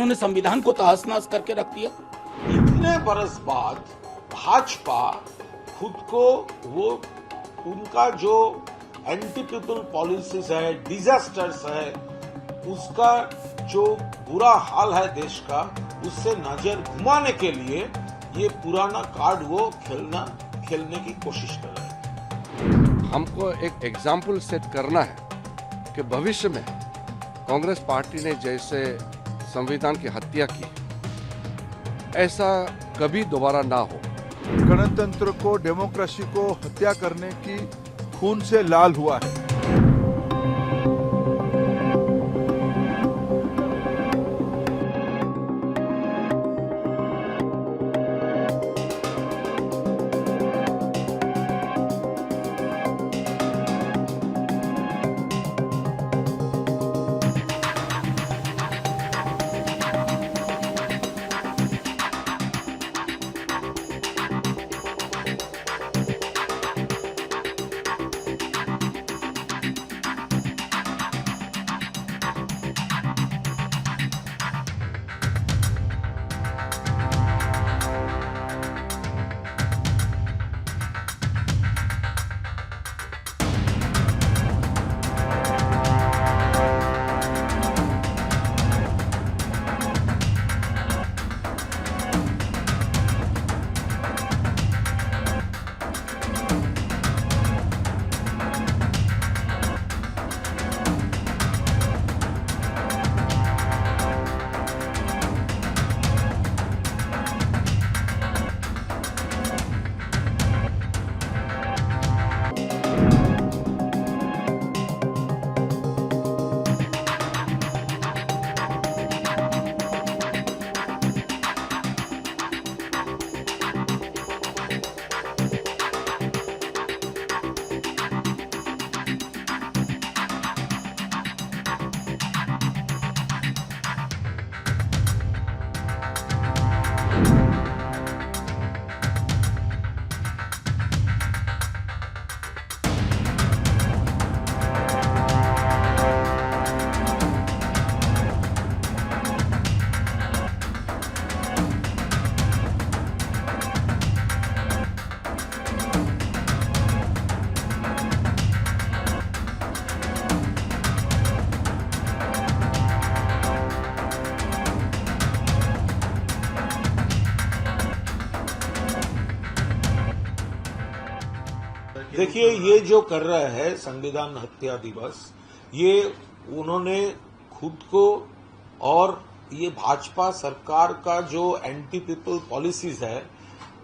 जिन्होंने संविधान को तहस-नहस करके रख दिया। इतने बरस बाद भाजपा खुद को वो उनका जो एंटी पीपल पॉलिसीज है, डिजास्टर्स है, उसका जो बुरा हाल है देश का, उससे नजर घुमाने के लिए ये पुराना कार्ड वो खेलने की कोशिश कर रहे हैं। हमको एक एग्जाम्पल सेट करना है कि भविष्य में कांग्रेस पार्टी ने जैसे संविधान की हत्या की, ऐसा कभी दोबारा ना हो। गणतंत्र को, डेमोक्रेसी को हत्या करने की खून से लाल हुआ है। देखिए, ये जो कर रहा है संविधान हत्या दिवस, ये उन्होंने खुद को और ये भाजपा सरकार का जो एंटी पीपल पॉलिसीज है,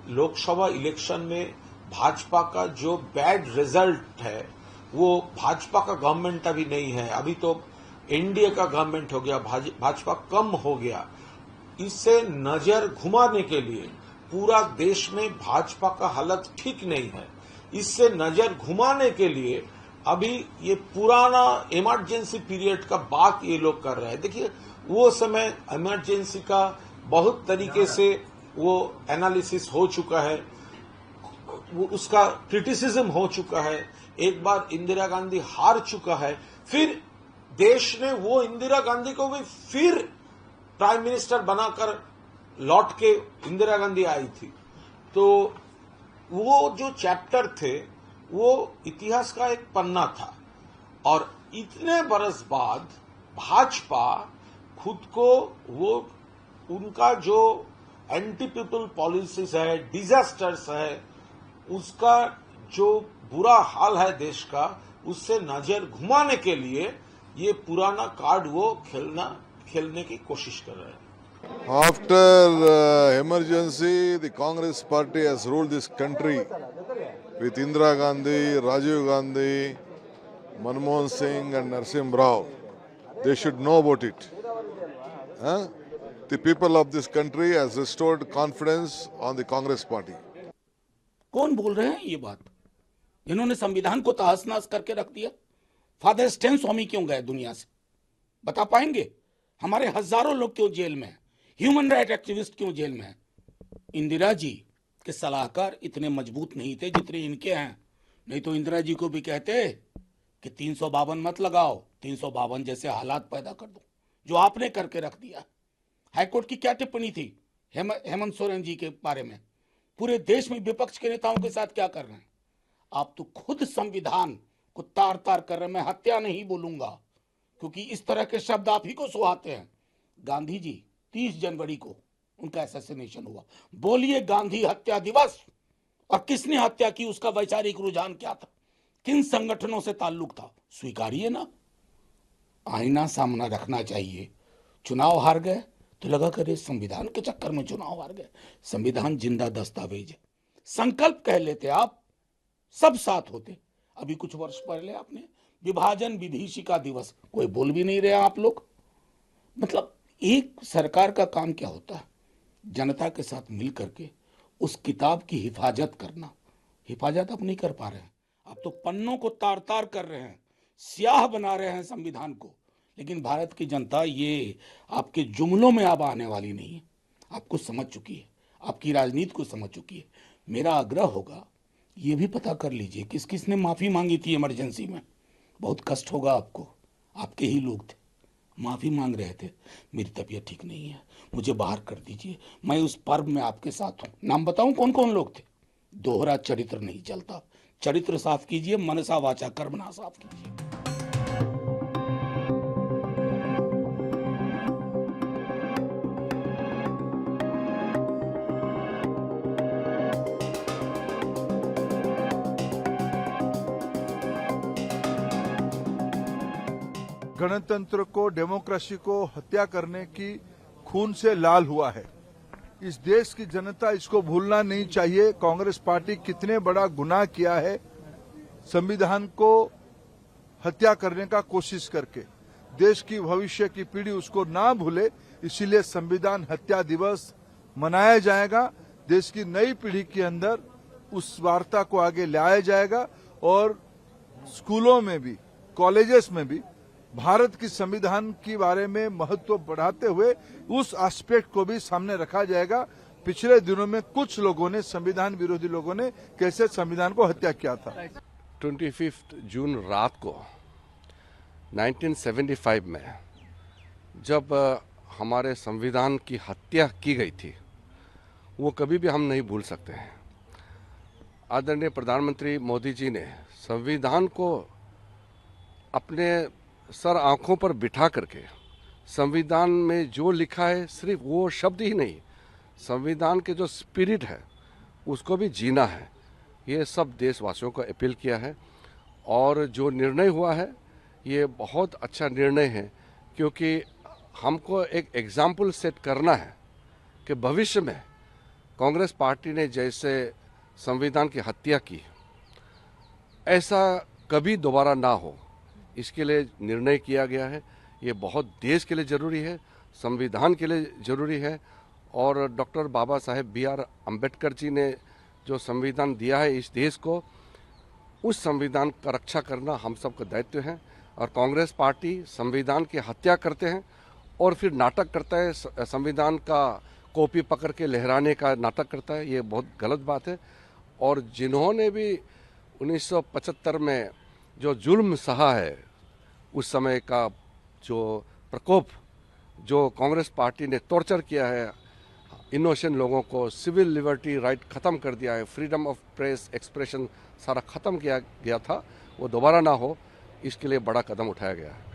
लोकसभा इलेक्शन में भाजपा का जो बैड रिजल्ट है, वो भाजपा का गवर्नमेंट अभी नहीं है, अभी तो एनडीए का गवर्नमेंट हो गया, भाजपा कम हो गया। इससे नजर घुमाने के लिए पूरा देश में भाजपा का हालत ठीक नहीं है, इससे नजर घुमाने के लिए अभी ये पुराना इमरजेंसी पीरियड का बात ये लोग कर रहे हैं। देखिए, वो समय इमरजेंसी का बहुत तरीके से वो एनालिसिस हो चुका है, वो उसका क्रिटिसिज्म हो चुका है। एक बार इंदिरा गांधी हार चुका है, फिर देश ने वो इंदिरा गांधी को भी फिर प्राइम मिनिस्टर बनाकर लौट के इंदिरा गांधी आई थी। तो वो जो चैप्टर थे, वो इतिहास का एक पन्ना था, और इतने बरस बाद भाजपा खुद को वो उनका जो एंटी पीपल पॉलिसीज है, डिजास्टर्स है, उसका जो बुरा हाल है देश का, उससे नजर घुमाने के लिए ये पुराना कार्ड वो खेलने की कोशिश कर रहे हैं। After emergency, the Congress party has ruled this country with Indira Gandhi, Rajiv Gandhi, Manmohan Singh and Narasimha Rao. They should know about it. The people of this country has restored confidence on the Congress party. कौन बोल रहे हैं ये बात? जिन्होंने संविधान को तहस-नहस करके रख दिया। फादर स्टैन स्वामी क्यों गए दुनिया से? बता पाएंगे? हमारे हजारों लोग क्यों जेल में हैं? ह्यूमन राइट एक्टिविस्ट क्यों जेल में हैं? इंदिरा जी के सलाहकार इतने मजबूत नहीं थे जितने इनके हैं, नहीं तो इंदिरा जी को भी कहते कि 352 मत लगाओ, 352 जैसे हालात पैदा कर दो, जो आपने करके रख दिया। हाईकोर्ट की क्या टिप्पणी थी हेमंत सोरेन जी के बारे में? पूरे देश में विपक्ष के नेताओं के साथ क्या कर रहे हैं आप? तो खुद संविधान को तार तार कर रहे हैं। मैं हत्या नहीं बोलूंगा क्योंकि इस तरह के शब्द आप ही को सुहाते हैं। गांधी जी 30 जनवरी को उनका असैसिनेशन हुआ, बोलिए गांधी हत्या दिवस, और किसने हत्या की, उसका वैचारिक रुझान क्या था, किन संगठनों से ताल्लुक था, स्वीकारिए ना। आईना सामना रखना चाहिए। चुनाव हार गए तो लगा करे संविधान के चक्कर में चुनाव हार गए। संविधान जिंदा दस्तावेज है। संकल्प कह लेते आप, सब साथ होते। अभी कुछ वर्ष पहले आपने विभाजन विभीषिका दिवस, कोई बोल भी नहीं रहे आप लोग। मतलब एक सरकार का काम क्या होता है? जनता के साथ मिल करके उस किताब की हिफाजत करना। हिफाजत आप नहीं कर पा रहे हैं। आप तो पन्नों को तार तार कर रहे हैं, स्याह बना रहे हैं संविधान को। लेकिन भारत की जनता ये आपके जुमलों में अब आने वाली नहीं है। आपको समझ चुकी है, आपकी राजनीति को समझ चुकी है। मेरा आग्रह होगा ये भी पता कर लीजिए किस किस ने माफी मांगी थी इमरजेंसी में। बहुत कष्ट होगा आपको, आपके ही लोग थे, माफी मांग रहे थे, मेरी तबीयत ठीक नहीं है, मुझे बाहर कर दीजिए, मैं उस पर्व में आपके साथ हूं। नाम बताऊं कौन कौन लोग थे? दोहरा चरित्र नहीं चलता। चरित्र साफ कीजिए, मनसा वाचा कर्मणा साफ कीजिए। गणतंत्र को, डेमोक्रेसी को हत्या करने की खून से लाल हुआ है। इस देश की जनता इसको भूलना नहीं चाहिए। कांग्रेस पार्टी कितने बड़ा गुनाह किया है संविधान को हत्या करने का कोशिश करके। देश की भविष्य की पीढ़ी उसको ना भूले, इसीलिए संविधान हत्या दिवस मनाया जाएगा। देश की नई पीढ़ी के अंदर उस वार्ता को आगे लाया जाएगा और स्कूलों में भी, कॉलेजेस में भी भारत की संविधान के बारे में महत्व बढ़ाते हुए उस एस्पेक्ट को भी सामने रखा जाएगा। पिछले दिनों में कुछ लोगों ने, संविधान विरोधी लोगों ने कैसे संविधान को हत्या किया था। 25 जून रात को 1975 में जब हमारे संविधान की हत्या की गई थी, वो कभी भी हम नहीं भूल सकते हैं। आदरणीय प्रधानमंत्री मोदी जी ने संविधान को अपने सर आंखों पर बिठा करके संविधान में जो लिखा है सिर्फ वो शब्द ही नहीं, संविधान के जो स्पिरिट है उसको भी जीना है। ये सब देशवासियों को अपील किया है और जो निर्णय हुआ है ये बहुत अच्छा निर्णय है, क्योंकि हमको एक एग्जाम्पल सेट करना है कि भविष्य में कांग्रेस पार्टी ने जैसे संविधान की हत्या की, ऐसा कभी दोबारा ना हो। इसके लिए निर्णय किया गया है। ये बहुत देश के लिए ज़रूरी है, संविधान के लिए ज़रूरी है। और डॉक्टर बाबा साहेब B.R. अम्बेडकर जी ने जो संविधान दिया है इस देश को, उस संविधान का रक्षा करना हम सबका दायित्व है। और कांग्रेस पार्टी संविधान की हत्या करते हैं और फिर नाटक करता है, संविधान का कॉपी पकड़ के लहराने का नाटक करता है। ये बहुत गलत बात है। और जिन्होंने भी 1975 में जो जुल्म सहा है, उस समय का जो प्रकोप, जो कांग्रेस पार्टी ने टॉर्चर किया है इनोसेंट लोगों को, सिविल लिबर्टी राइट ख़त्म कर दिया है, फ्रीडम ऑफ प्रेस एक्सप्रेशन सारा ख़त्म किया गया था, वो दोबारा ना हो, इसके लिए बड़ा कदम उठाया गया है।